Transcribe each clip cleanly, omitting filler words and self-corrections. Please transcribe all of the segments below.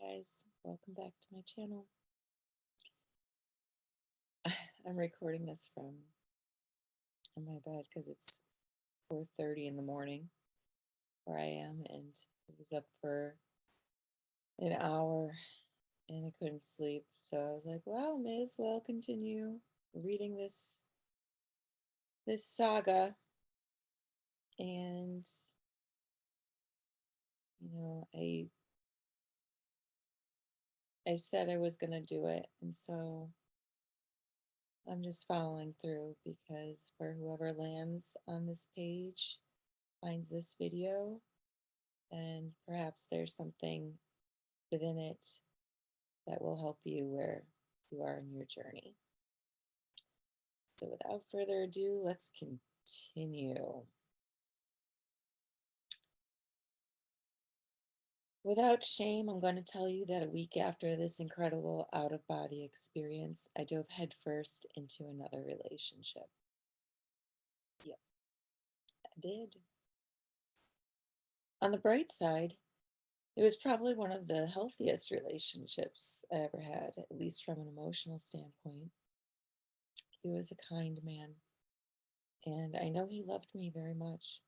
Guys, welcome back to my channel. I'm recording this from my bed because it's 4:30 in the morning where I am, and I was up for an hour and I couldn't sleep. So I was like, well, may as well continue reading this saga. And I said I was gonna do it, and so I'm just following through because for whoever lands on this page finds this video, and perhaps there's something within it that will help you where you are in your journey. So without further ado, let's continue. Without shame, I'm going to tell you that a week after this incredible out-of-body experience, I dove headfirst into another relationship. Yep, I did. On the bright side, it was probably one of the healthiest relationships I ever had, at least from an emotional standpoint. He was a kind man, and I know he loved me very much.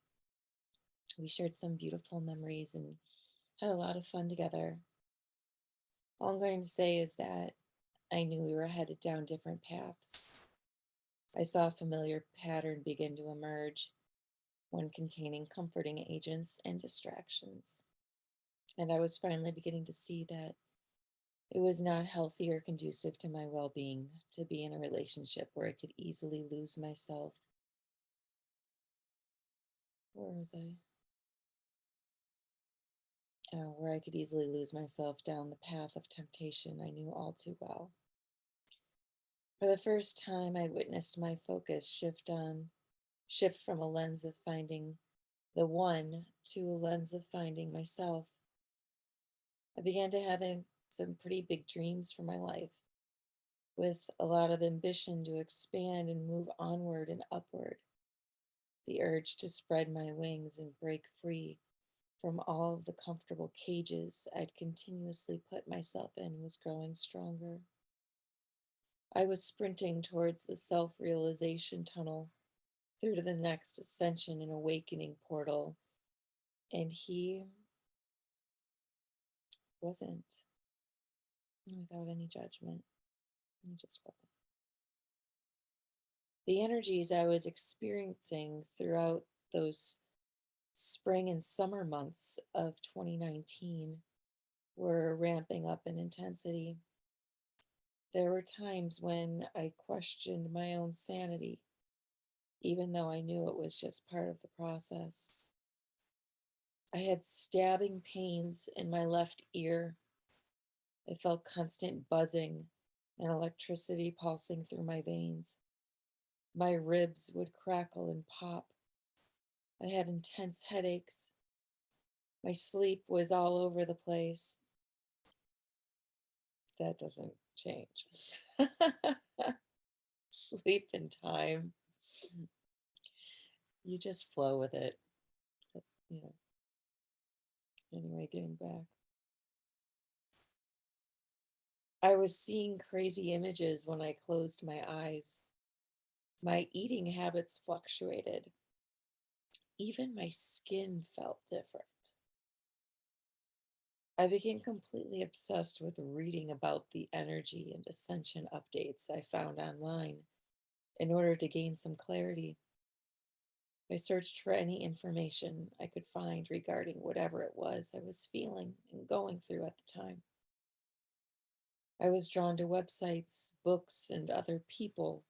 We shared some beautiful memories and had a lot of fun together. All I'm going to say is that I knew we were headed down different paths. I saw a familiar pattern begin to emerge, one containing comforting agents and distractions. And I was finally beginning to see that it was not healthy or conducive to my well being to be in a relationship where I could easily lose myself. Where was I? Where I could easily lose myself down the path of temptation I knew all too well. For the first time, I witnessed my focus shift from a lens of finding the one to a lens of finding myself. I began to have some pretty big dreams for my life, with a lot of ambition to expand and move onward and upward. The urge to spread my wings and break free from all of the comfortable cages I'd continuously put myself in was growing stronger. I was sprinting towards the self-realization tunnel through to the next ascension and awakening portal, and he wasn't, without any judgment. He just wasn't. The energies I was experiencing throughout those spring and summer months of 2019 were ramping up in intensity. There were times when I questioned my own sanity, even though I knew it was just part of the process. I had stabbing pains in my left ear. I felt constant buzzing and electricity pulsing through my veins. My ribs would crackle and pop. I had intense headaches. My sleep was all over the place. That doesn't change. Sleep and time. You just flow with it. But, anyway, getting back. I was seeing crazy images when I closed my eyes. My eating habits fluctuated. Even my skin felt different. I became completely obsessed with reading about the energy and ascension updates I found online in order to gain some clarity. I searched for any information I could find regarding whatever it was I was feeling and going through at the time. I was drawn to websites, books, and other people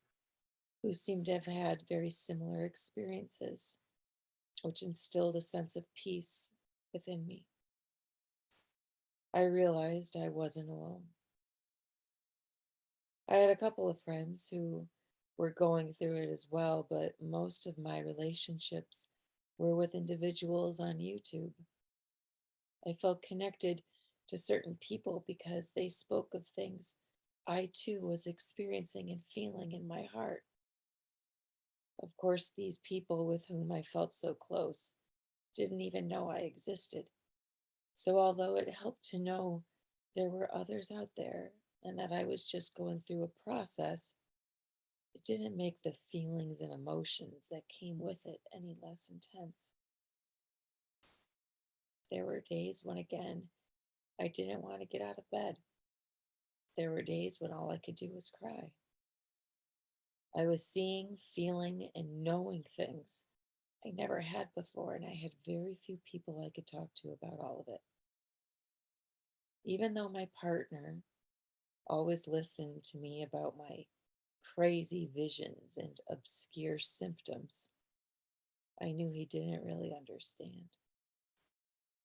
who seemed to have had very similar experiences, which instilled a sense of peace within me. I realized I wasn't alone. I had a couple of friends who were going through it as well, but most of my relationships were with individuals on YouTube. I felt connected to certain people because they spoke of things I too was experiencing and feeling in my heart. Of course, these people with whom I felt so close didn't even know I existed. So although it helped to know there were others out there and that I was just going through a process, it didn't make the feelings and emotions that came with it any less intense. There were days when, again, I didn't want to get out of bed. There were days when all I could do was cry. I was seeing, feeling, and knowing things I never had before, and I had very few people I could talk to about all of it. Even though my partner always listened to me about my crazy visions and obscure symptoms, I knew he didn't really understand.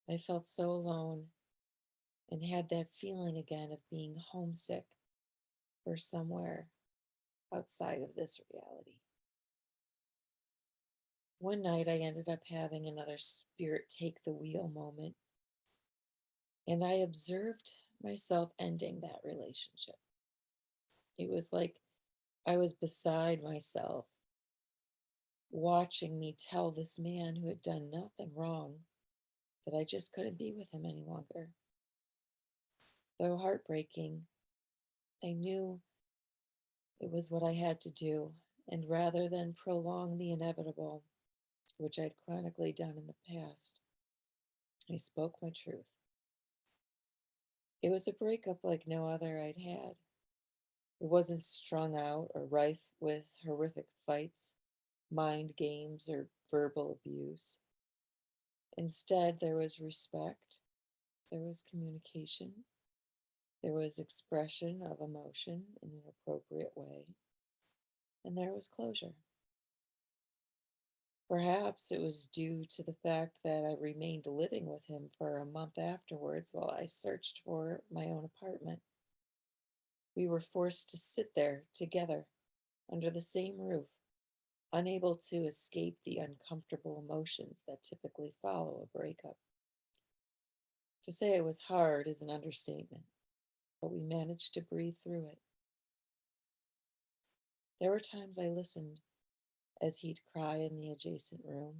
I felt so alone and had that feeling again of being homesick for somewhere outside of this reality. One night I ended up having another spirit take the wheel moment, and I observed myself ending that relationship. It was like I was beside myself, watching me tell this man who had done nothing wrong that I just couldn't be with him any longer. Though heartbreaking, I knew it was what I had to do, and rather than prolong the inevitable, which I'd chronically done in the past, I spoke my truth. It was a breakup like no other I'd had. It wasn't strung out or rife with horrific fights, mind games, or verbal abuse. Instead, there was respect, there was communication, there was expression of emotion in an appropriate way, and there was closure. Perhaps it was due to the fact that I remained living with him for a month afterwards while I searched for my own apartment. We were forced to sit there together under the same roof, unable to escape the uncomfortable emotions that typically follow a breakup. To say it was hard is an understatement, but we managed to breathe through it. There were times I listened as he'd cry in the adjacent room,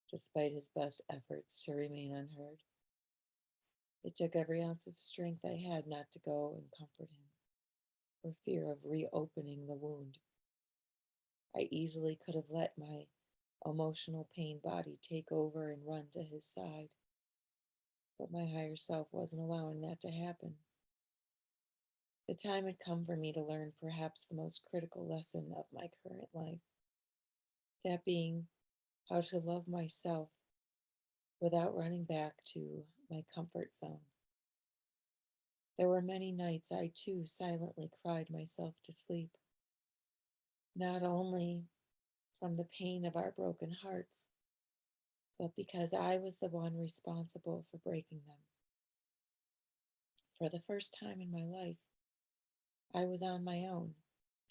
despite his best efforts to remain unheard. It took every ounce of strength I had not to go and comfort him, for fear of reopening the wound. I easily could have let my emotional pain body take over and run to his side, but my higher self wasn't allowing that to happen. The time had come for me to learn perhaps the most critical lesson of my current life, that being how to love myself without running back to my comfort zone. There were many nights I too silently cried myself to sleep, not only from the pain of our broken hearts, but because I was the one responsible for breaking them. For the first time in my life, I was on my own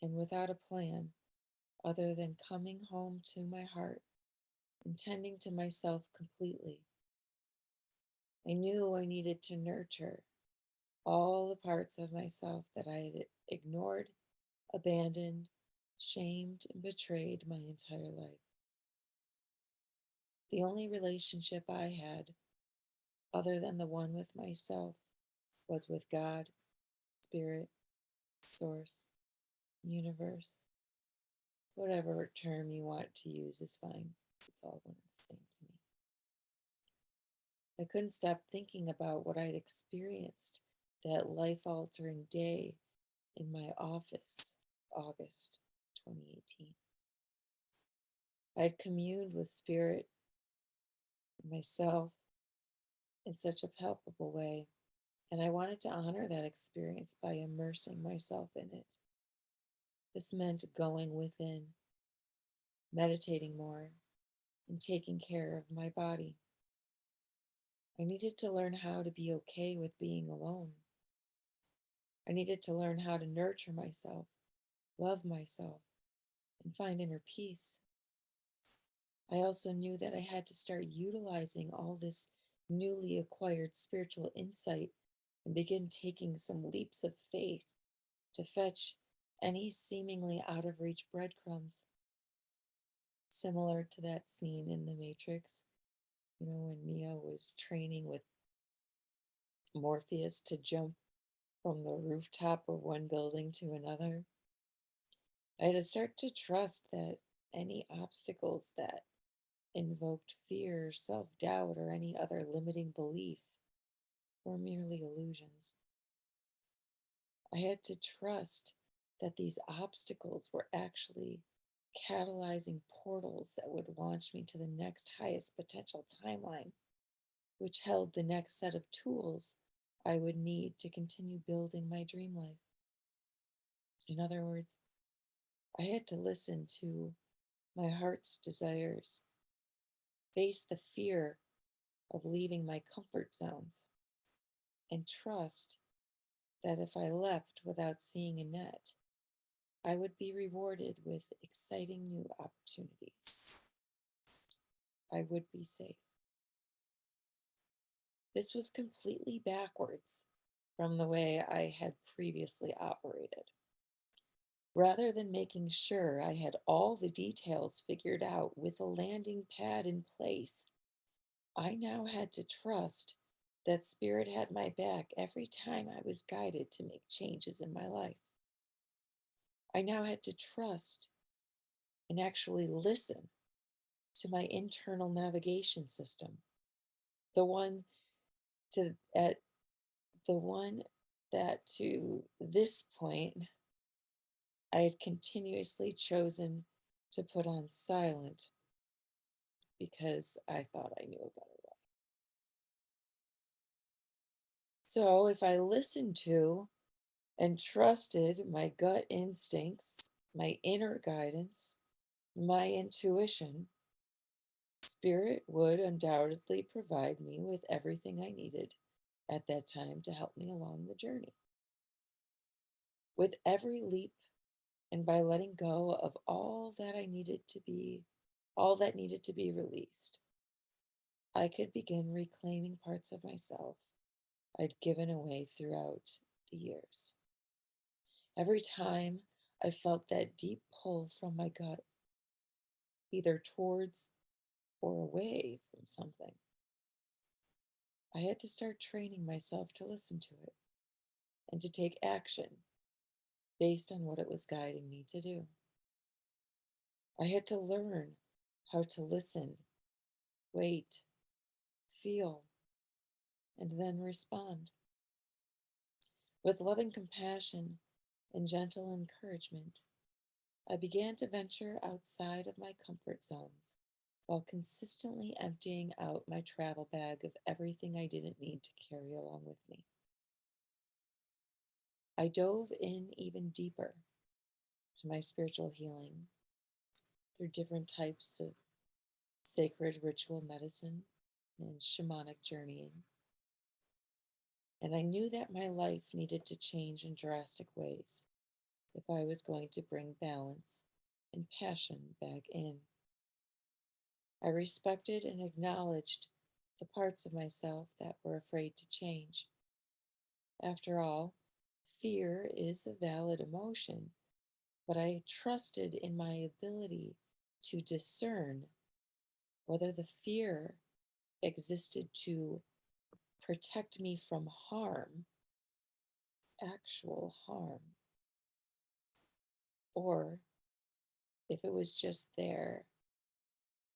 and without a plan other than coming home to my heart and tending to myself completely. I knew I needed to nurture all the parts of myself that I had ignored, abandoned, shamed, and betrayed my entire life. The only relationship I had, other than the one with myself, was with God, Spirit, Source, Universe. Whatever term you want to use is fine. It's all one and the same to me. I couldn't stop thinking about what I'd experienced that life altering day in my office, August 2018. I'd communed with Spirit and myself in such a palpable way, and I wanted to honor that experience by immersing myself in it. This meant going within, meditating more, and taking care of my body. I needed to learn how to be okay with being alone. I needed to learn how to nurture myself, love myself, and find inner peace. I also knew that I had to start utilizing all this newly acquired spiritual insight and begin taking some leaps of faith to fetch any seemingly out of reach breadcrumbs. Similar to that scene in The Matrix, when Neo was training with Morpheus to jump from the rooftop of one building to another. I had to start to trust that any obstacles that invoked fear, self doubt, or any other limiting belief were merely illusions. I had to trust that these obstacles were actually catalyzing portals that would launch me to the next highest potential timeline, which held the next set of tools I would need to continue building my dream life. In other words, I had to listen to my heart's desires, face the fear of leaving my comfort zones, and trust that if I leapt without seeing a net, I would be rewarded with exciting new opportunities. I would be safe. This was completely backwards from the way I had previously operated. Rather than making sure I had all the details figured out with a landing pad in place, I now had to trust that Spirit had my back every time I was guided to make changes in my life. I now had to trust and actually listen to my internal navigation system, the one to at the one that to this point I had continuously chosen to put on silent because I thought I knew a better way. So if I listened to and trusted my gut instincts, my inner guidance, my intuition, Spirit would undoubtedly provide me with everything I needed at that time to help me along the journey. With every leap and by letting go of all that needed to be released, I could begin reclaiming parts of myself I'd given away throughout the years. Every time I felt that deep pull from my gut, either towards or away from something, I had to start training myself to listen to it and to take action based on what it was guiding me to do. I had to learn how to listen, wait, feel, and then respond. With loving compassion and gentle encouragement, I began to venture outside of my comfort zones while consistently emptying out my travel bag of everything I didn't need to carry along with me. I dove in even deeper to my spiritual healing through different types of sacred ritual medicine and shamanic journeying. And I knew that my life needed to change in drastic ways if I was going to bring balance and passion back in. I respected and acknowledged the parts of myself that were afraid to change. After all, fear is a valid emotion, but I trusted in my ability to discern whether the fear existed to protect me from harm, actual harm, or if it was just there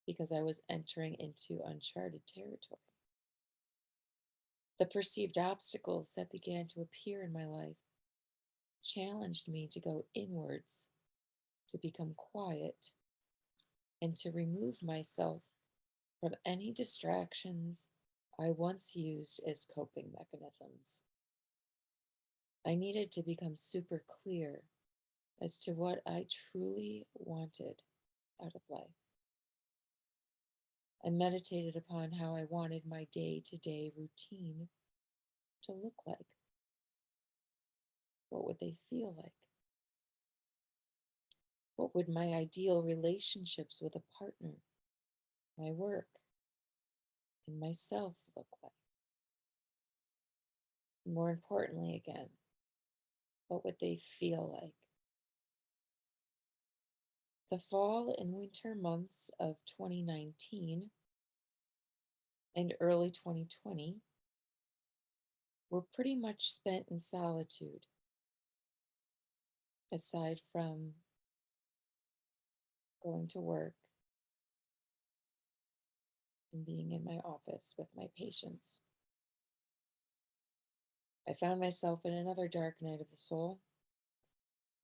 because I was entering into uncharted territory. The perceived obstacles that began to appear in my life challenged me to go inwards, to become quiet, and to remove myself from any distractions I once used as coping mechanisms. I needed to become super clear as to what I truly wanted out of life. I meditated upon how I wanted my day to day routine to look like. What would they feel like? What would my ideal relationships with a partner, my work, and myself look like? More importantly, again, what would they feel like? The fall and winter months of 2019 and early 2020 were pretty much spent in solitude, aside from going to work and being in my office with my patients. I found myself in another dark night of the soul.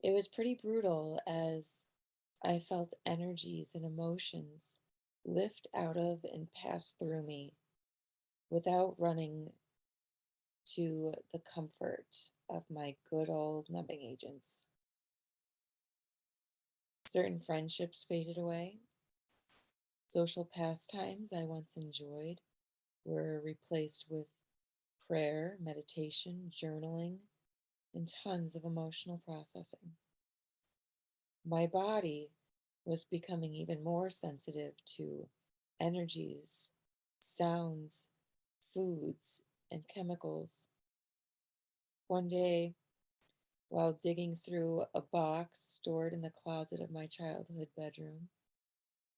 It was pretty brutal as I felt energies and emotions lift out of and pass through me without running to the comfort of my good old numbing agents. Certain friendships faded away. Social pastimes I once enjoyed were replaced with prayer, meditation, journaling, and tons of emotional processing. My body was becoming even more sensitive to energies, sounds, foods, and chemicals. One day, while digging through a box stored in the closet of my childhood bedroom,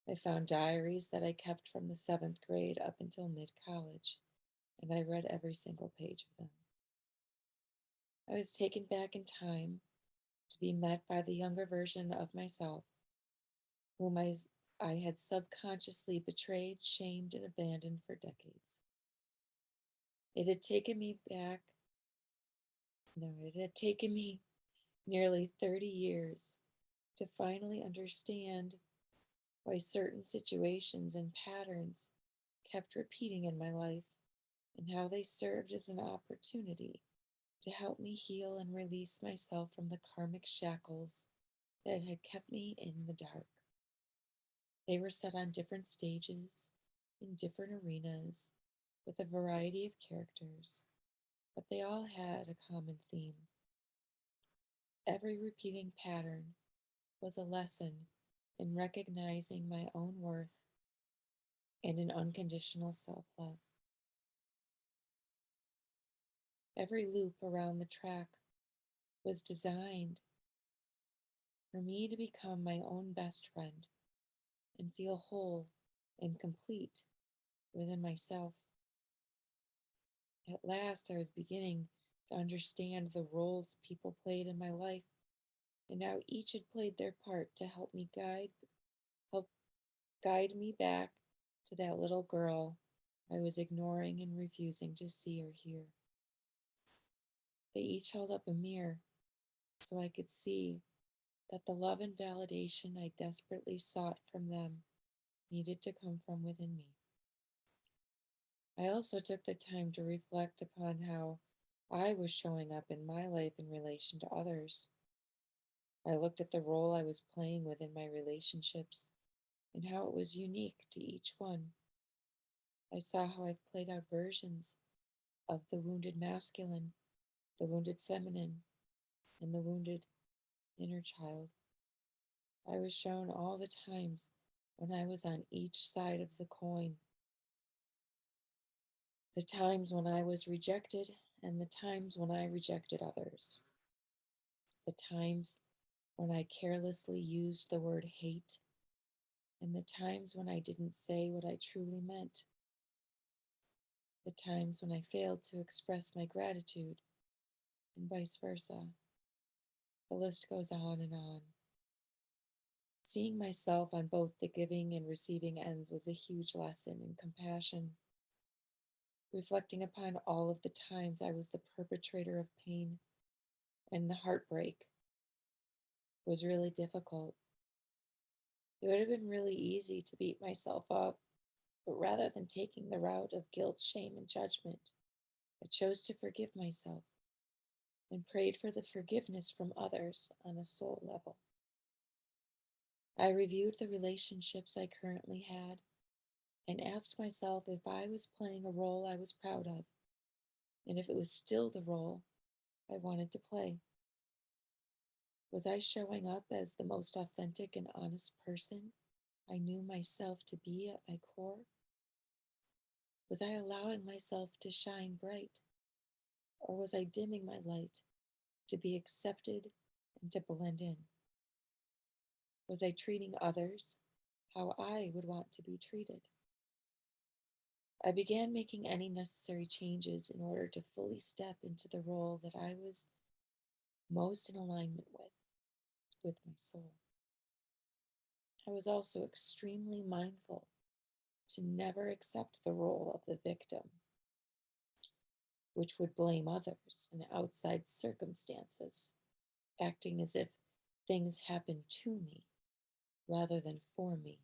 I found diaries that I kept from the seventh grade up until mid college, and I read every single page of them. I was taken back in time to be met by the younger version of myself, whom I had subconsciously betrayed, shamed, and abandoned for decades. It had taken me back, no, it had taken me nearly 30 years to finally understand why certain situations and patterns kept repeating in my life and how they served as an opportunity to help me heal and release myself from the karmic shackles that had kept me in the dark. They were set on different stages, in different arenas, with a variety of characters, but they all had a common theme. Every repeating pattern was a lesson in recognizing my own worth and in unconditional self love. Every loop around the track was designed for me to become my own best friend and feel whole and complete within myself. At last, I was beginning to understand the roles people played in my life and how each had played their part to help guide me back to that little girl I was ignoring and refusing to see or hear. They each held up a mirror so I could see that the love and validation I desperately sought from them needed to come from within me. I also took the time to reflect upon how I was showing up in my life in relation to others. I looked at the role I was playing within my relationships and how it was unique to each one. I saw how I've played out versions of the wounded masculine, the wounded feminine, and the wounded inner child. I was shown all the times when I was on each side of the coin, the times when I was rejected and the times when I rejected others, the times when I carelessly used the word hate, and the times when I didn't say what I truly meant, the times when I failed to express my gratitude, and vice versa. The list goes on and on. Seeing myself on both the giving and receiving ends was a huge lesson in compassion. Reflecting upon all of the times I was the perpetrator of pain and the heartbreak was really difficult. It would have been really easy to beat myself up, but rather than taking the route of guilt, shame, and judgment, I chose to forgive myself and prayed for the forgiveness from others on a soul level. I reviewed the relationships I currently had and asked myself if I was playing a role I was proud of, and if it was still the role I wanted to play. Was I showing up as the most authentic and honest person I knew myself to be at my core? Was I allowing myself to shine bright, or was I dimming my light to be accepted and to blend in? Was I treating others how I would want to be treated? I began making any necessary changes in order to fully step into the role that I was most in alignment with my soul. I was also extremely mindful to never accept the role of the victim, which would blame others and outside circumstances, acting as if things happened to me rather than for me.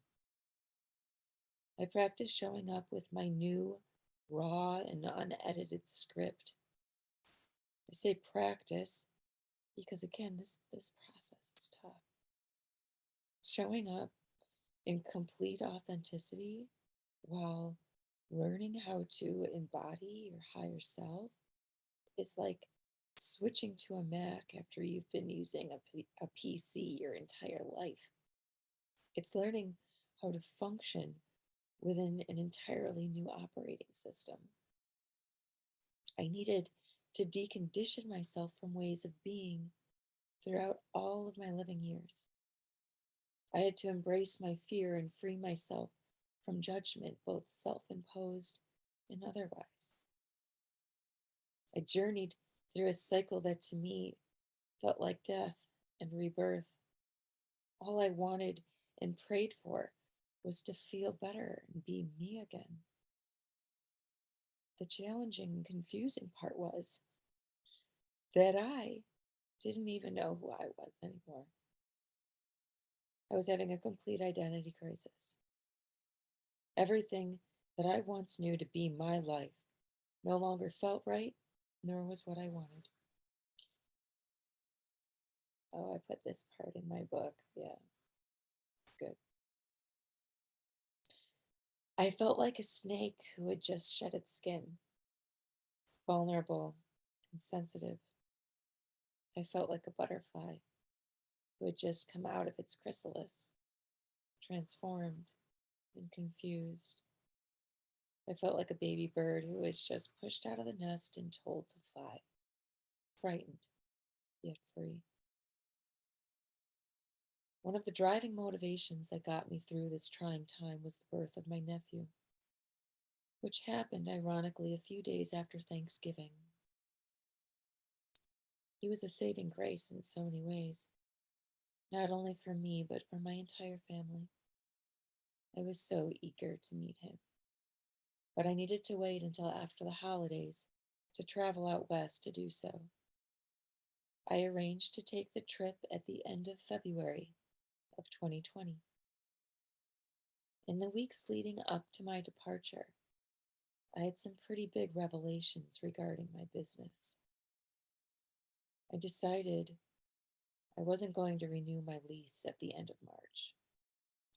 I practiced showing up with my new, raw, and unedited script. I say practice because, again, this process is tough. Showing up in complete authenticity while learning how to embody your higher self is like switching to a Mac after you've been using a PC your entire life. It's learning how to function within an entirely new operating system. I needed to decondition myself from ways of being throughout all of my living years. I had to embrace my fear and free myself from judgment, both self imposed and otherwise. I journeyed through a cycle that to me felt like death and rebirth. All I wanted and prayed for was to feel better and be me again. The challenging and confusing part was that I didn't even know who I was anymore. I was having a complete identity crisis. Everything that I once knew to be my life no longer felt right, nor was what I wanted. Oh, I put this part in my book. Yeah, it's good. I felt like a snake who had just shed its skin, vulnerable and sensitive. I felt like a butterfly who had just come out of its chrysalis, transformed and confused. I felt like a baby bird who was just pushed out of the nest and told to fly, frightened yet free. One of the driving motivations that got me through this trying time was the birth of my nephew, which happened ironically a few days after Thanksgiving. He was a saving grace in so many ways, not only for me, but for my entire family. I was so eager to meet him, but I needed to wait until after the holidays to travel out west to do so. I arranged to take the trip at the end of February of 2020. In the weeks leading up to my departure, I had some pretty big revelations regarding my business. I decided I wasn't going to renew my lease at the end of March,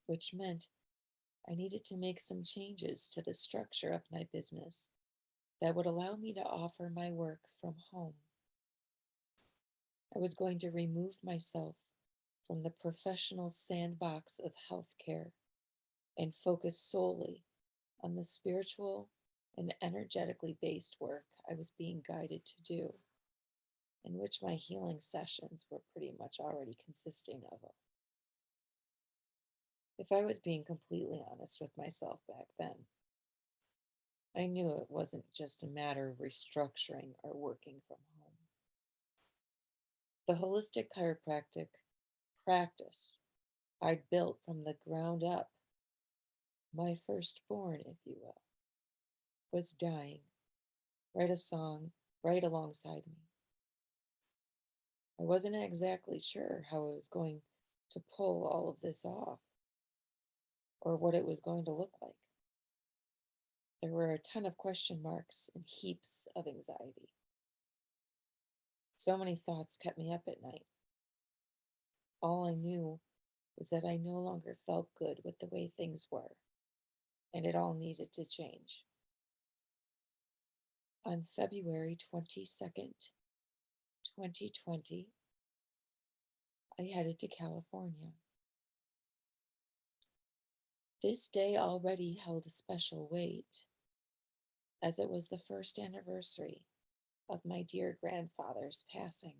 which meant I needed to make some changes to the structure of my business that would allow me to offer my work from home. I was going to remove myself from the professional sandbox of healthcare and focus solely on the spiritual and energetically based work I was being guided to do, in which my healing sessions were pretty much already consisting of. If I was being completely honest with myself back then, I knew it wasn't just a matter of restructuring or working from home. The holistic chiropractic practice I built from the ground up, my firstborn, if you will, was dying right alongside me. I wasn't exactly sure how I was going to pull all of this off or what it was going to look like. There were a ton of question marks and heaps of anxiety. So many thoughts kept me up at night. All I knew was that I no longer felt good with the way things were, and it all needed to change. On February 22nd, 2020, I headed to California. This day already held a special weight, as it was the first anniversary of my dear grandfather's passing.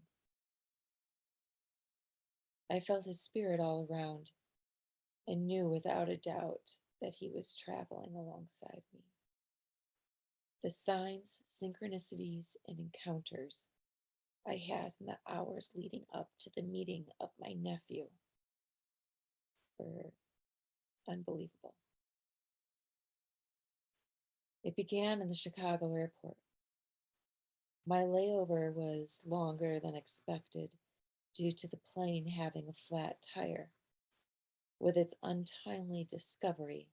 I felt his spirit all around and knew without a doubt that he was traveling alongside me. The signs, synchronicities, and encounters I had in the hours leading up to the meeting of my nephew were unbelievable. It began in the Chicago airport. My layover was longer than expected due to the plane having a flat tire, with its untimely discovery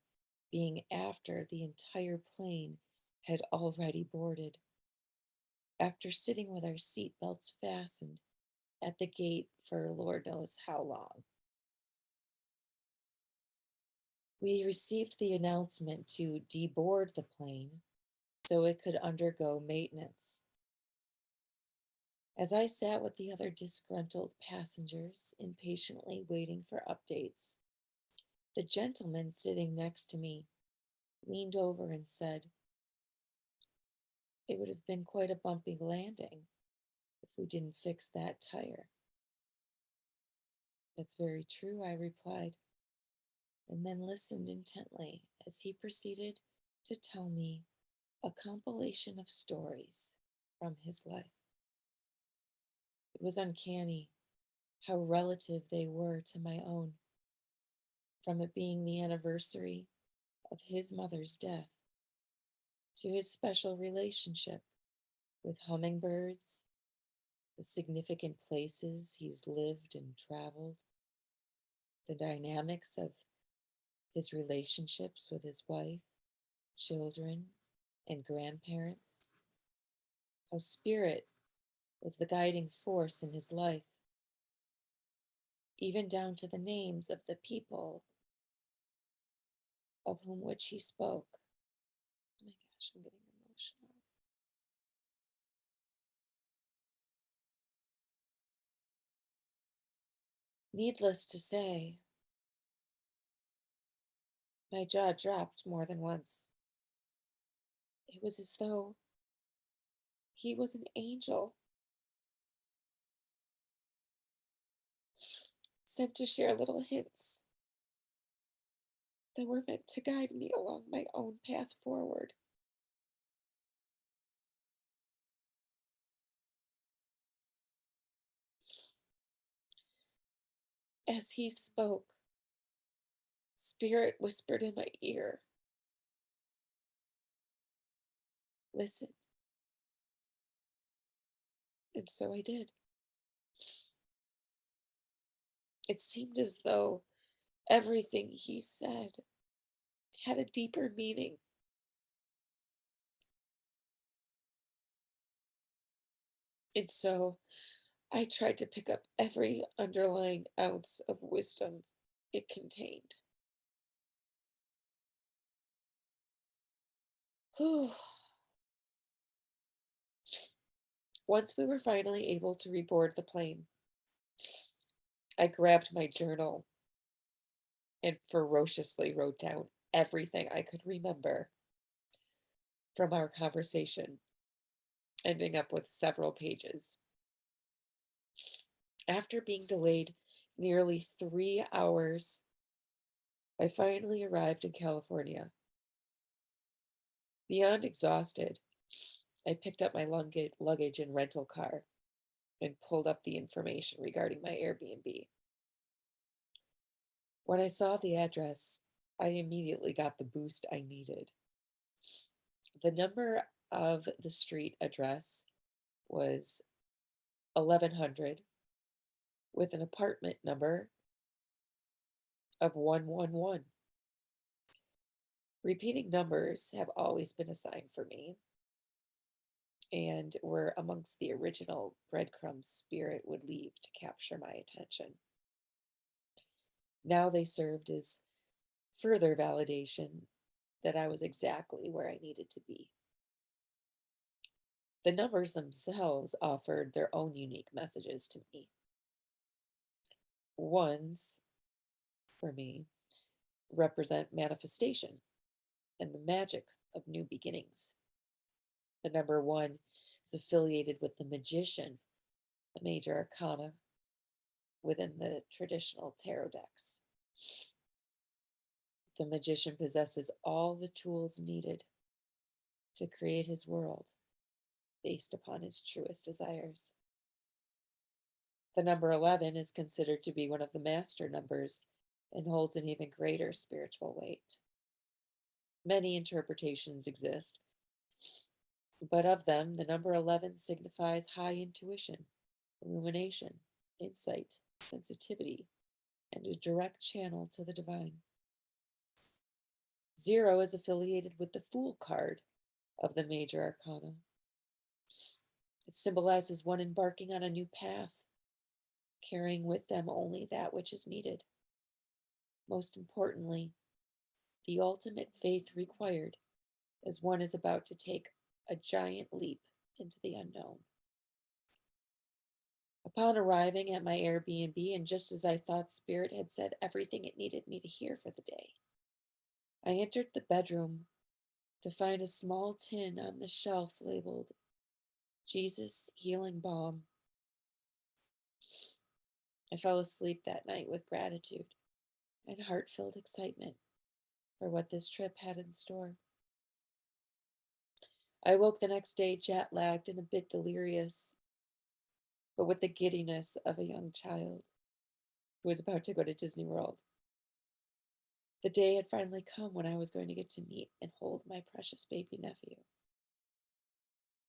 being after the entire plane had already boarded. After sitting with our seat belts fastened at the gate for Lord knows how long, we received the announcement to deboard the plane so it could undergo maintenance. As I sat with the other disgruntled passengers, impatiently waiting for updates, the gentleman sitting next to me leaned over and said, "It would have been quite a bumpy landing if we didn't fix that tire." "That's very true," I replied, and then listened intently as he proceeded to tell me a compilation of stories from his life. It was uncanny how relative they were to my own, from it being the anniversary of his mother's death to his special relationship with hummingbirds, the significant places he's lived and traveled, the dynamics of his relationships with his wife, children, and grandparents, how spirit was the guiding force in his life, even down to the names of the people of whom which he spoke. Oh my gosh, I'm getting emotional. Needless to say, my jaw dropped more than once. It was as though he was an angel sent to share little hints that were meant to guide me along my own path forward. As he spoke, Spirit whispered in my ear, "Listen." And so I did. It seemed as though everything he said had a deeper meaning. And so I tried to pick up every underlying ounce of wisdom it contained. Whew. Once we were finally able to reboard the plane, I grabbed my journal and ferociously wrote down everything I could remember from our conversation, ending up with several pages. After being delayed nearly 3 hours, I finally arrived in California. Beyond exhausted, I picked up my luggage and rental car and pulled up the information regarding my Airbnb. When I saw the address, I immediately got the boost I needed. The number of the street address was 1100 with an apartment number of 111. Repeating numbers have always been a sign for me and were amongst the original breadcrumbs Spirit would leave to capture my attention. Now they served as further validation that I was exactly where I needed to be. The numbers themselves offered their own unique messages to me. Ones, for me, represent manifestation and the magic of new beginnings. The number one is affiliated with the magician, the major arcana within the traditional tarot decks. The magician possesses all the tools needed to create his world based upon his truest desires. The number 11 is considered to be one of the master numbers and holds an even greater spiritual weight. Many interpretations exist, but of them, the number 11 signifies high intuition, illumination, insight, sensitivity, and a direct channel to the divine. 0 is affiliated with the Fool card of the major arcana. It symbolizes one embarking on a new path, carrying with them only that which is needed. Most importantly, the ultimate faith required as one is about to take a giant leap into the unknown. Upon arriving at my Airbnb, and just as I thought Spirit had said everything it needed me to hear for the day, I entered the bedroom to find a small tin on the shelf labeled Jesus Healing Balm. I fell asleep that night with gratitude and heart-filled excitement for what this trip had in store. I woke the next day jet-lagged and a bit delirious, but with the giddiness of a young child who was about to go to Disney World. The day had finally come when I was going to get to meet and hold my precious baby nephew.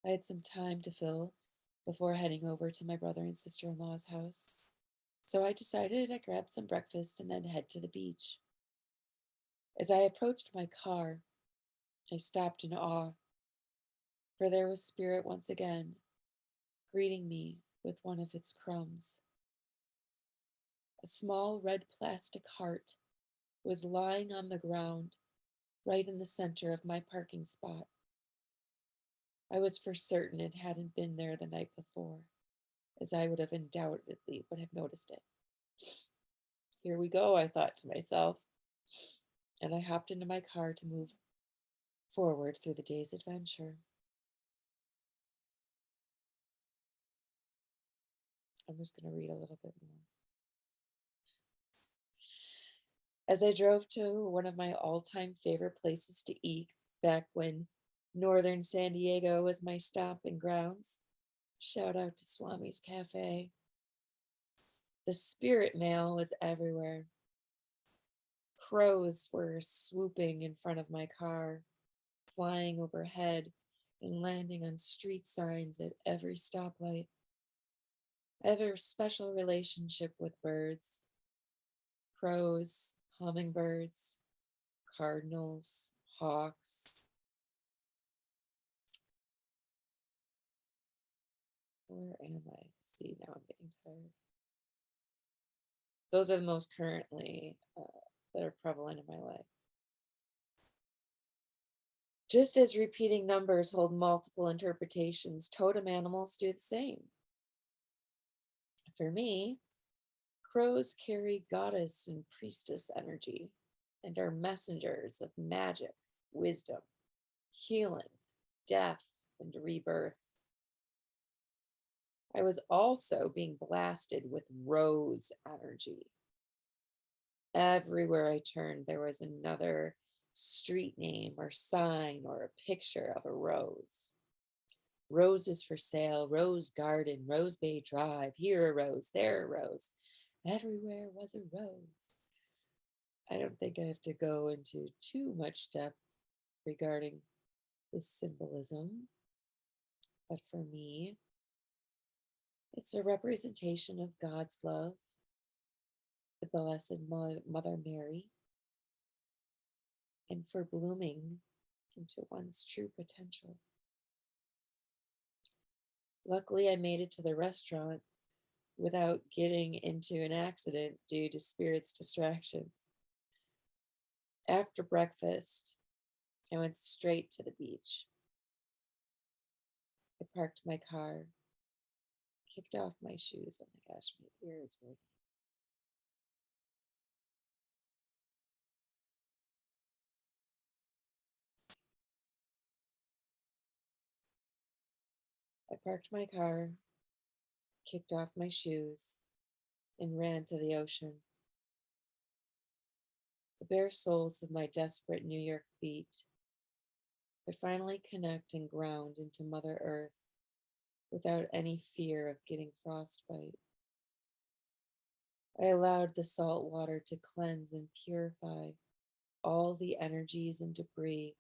I had some time to fill before heading over to my brother and sister-in-law's house, so I decided I'd grab some breakfast and then head to the beach. As I approached my car, I stopped in awe, for there was Spirit once again, greeting me with one of its crumbs. A small red plastic heart was lying on the ground, right in the center of my parking spot. I was for certain it hadn't been there the night before, as I would have undoubtedly would have noticed it. Here we go, I thought to myself, and I hopped into my car to move forward through the day's adventure. I'm just going to read a little bit more. As I drove to one of my all-time favorite places to eat back when northern San Diego was my stomping grounds, shout out to Swami's Cafe, the spirit mail was everywhere. Crows were swooping in front of my car, flying overhead and landing on street signs at every stoplight. I have a special relationship with birds. Crows, hummingbirds, cardinals, hawks. Where am I? See, now I'm getting tired. Those are the most currently that are prevalent in my life. Just as repeating numbers hold multiple interpretations, totem animals do the same. For me, crows carry goddess and priestess energy and are messengers of magic, wisdom, healing, death, and rebirth. I was also being blasted with rose energy. Everywhere I turned, there was another street name or sign or a picture of a rose. Roses for sale, rose garden, Rose Bay Drive, here a rose, there a rose. Everywhere was a rose. I don't think I have to go into too much depth regarding this symbolism, but for me, it's a representation of God's love, the Blessed Mother Mary, and for blooming into one's true potential. Luckily, I made it to the restaurant without getting into an accident due to Spirit's distractions. After breakfast, I went straight to the beach. I parked my car, kicked off my shoes. Oh my gosh, my ear is ringing. I parked my car, kicked off my shoes, and ran to the ocean. The bare soles of my desperate New York feet could finally connect and ground into Mother Earth without any fear of getting frostbite. I allowed the salt water to cleanse and purify all the energies and debris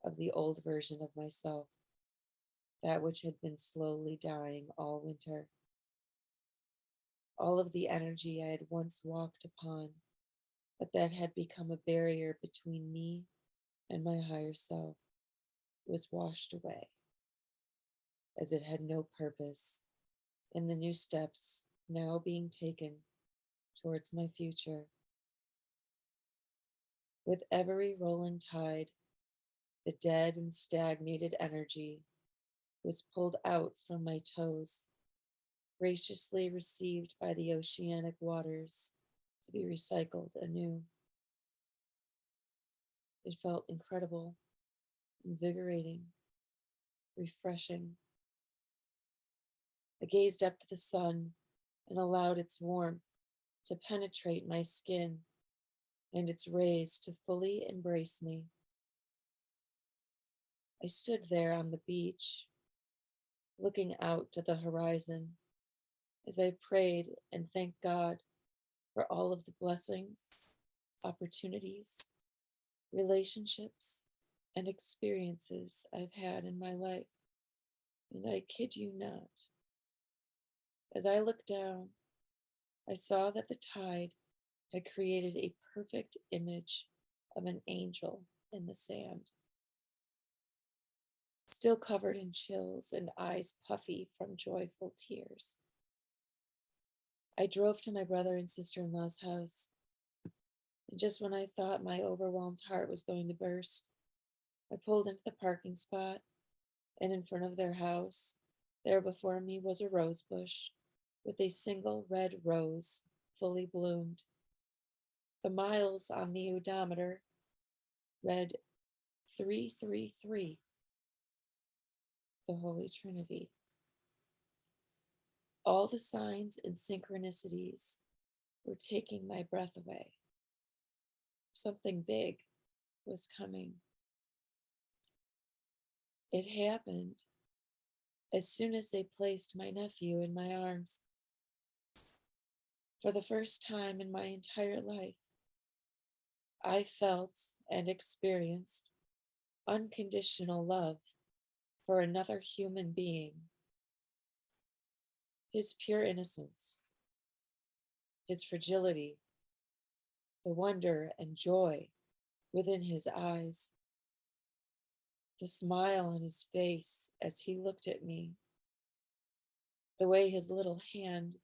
of the old version of myself, that which had been slowly dying all winter. All of the energy I had once walked upon, but that had become a barrier between me and my higher self, was washed away, as it had no purpose in the new steps now being taken towards my future. With every rolling tide, the dead and stagnated energy was pulled out from my toes, graciously received by the oceanic waters to be recycled anew. It felt incredible, invigorating, refreshing. I gazed up to the sun and allowed its warmth to penetrate my skin and its rays to fully embrace me. I stood there on the beach, looking out to the horizon as I prayed and thanked God for all of the blessings, opportunities, relationships, and experiences I've had in my life. And I kid you not, as I looked down, I saw that the tide had created a perfect image of an angel in the sand, still covered in chills and eyes puffy from joyful tears. I drove to my brother and sister-in-law's house, and just when I thought my overwhelmed heart was going to burst, I pulled into the parking spot, and in front of their house, there before me was a rose bush with a single red rose fully bloomed. The miles on the odometer read 333, the Holy Trinity. All the signs and synchronicities were taking my breath away. Something big was coming. It happened as soon as they placed my nephew in my arms. For the first time in my entire life, I felt and experienced unconditional love for another human being. His pure innocence, his fragility, the wonder and joy within his eyes, the smile on his face as he looked at me, the way his little hand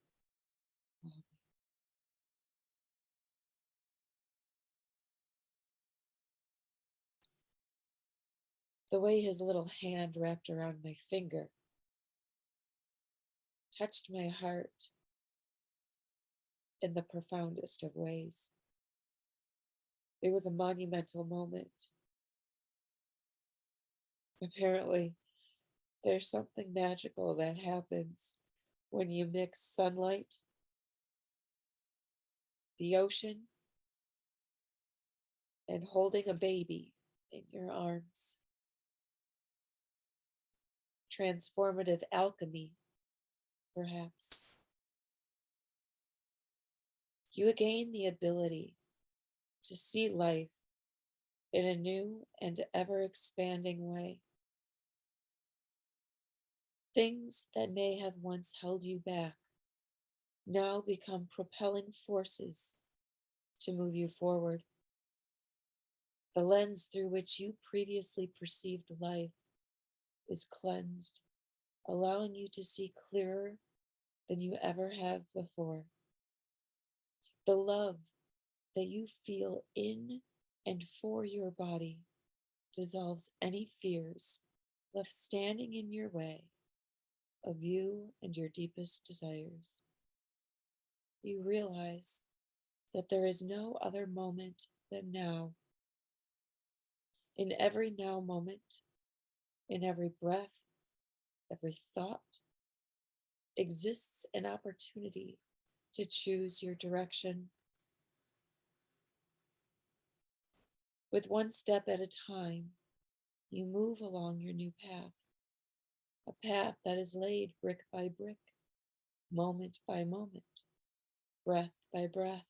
wrapped around my finger touched my heart in the profoundest of ways. It was a monumental moment. Apparently, there's something magical that happens when you mix sunlight, the ocean, and holding a baby in your arms. Transformative alchemy, perhaps. You gain the ability to see life in a new and ever expanding way. Things that may have once held you back now become propelling forces to move you forward. The lens through which you previously perceived life is cleansed, allowing you to see clearer than you ever have before. The love that you feel in and for your body dissolves any fears left standing in your way of you and your deepest desires. You realize that there is no other moment than now. In every now moment, in every breath, every thought, exists an opportunity to choose your direction. With one step at a time, You move along your new path, a path that is laid brick by brick, moment by moment, breath by breath.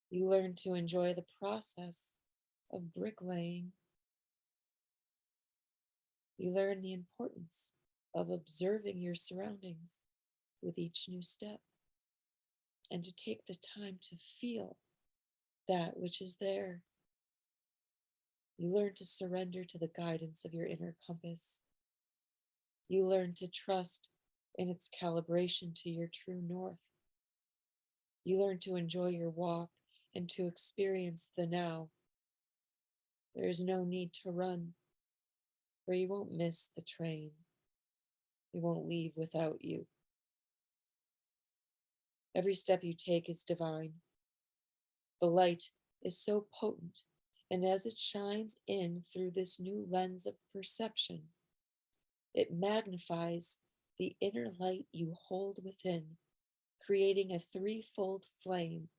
You learn to enjoy the process of bricklaying. You learn the importance of observing your surroundings with each new step and to take the time to feel that which is there. You learn to surrender to the guidance of your inner compass. You learn to trust in its calibration to your true north. You learn to enjoy your walk and to experience the now. There is no need to run, for you won't miss the train. It won't leave without you. Every step you take is divine. The light is so potent, and as it shines in through this new lens of perception, it magnifies the inner light you hold within, creating a threefold flame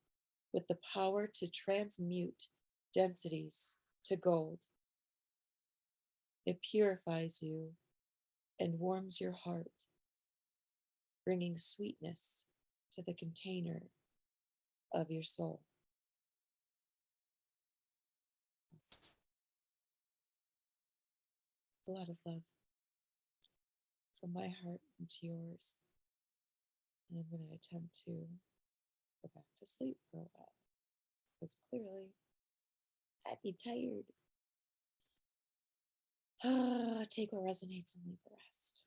with the power to transmute densities to gold. It purifies you and warms your heart, bringing sweetness to the container of your soul. It's a lot of love from my heart into yours. And I'm going to attempt to go back to sleep for a while because clearly I'd be tired. Take what resonates and leave the rest.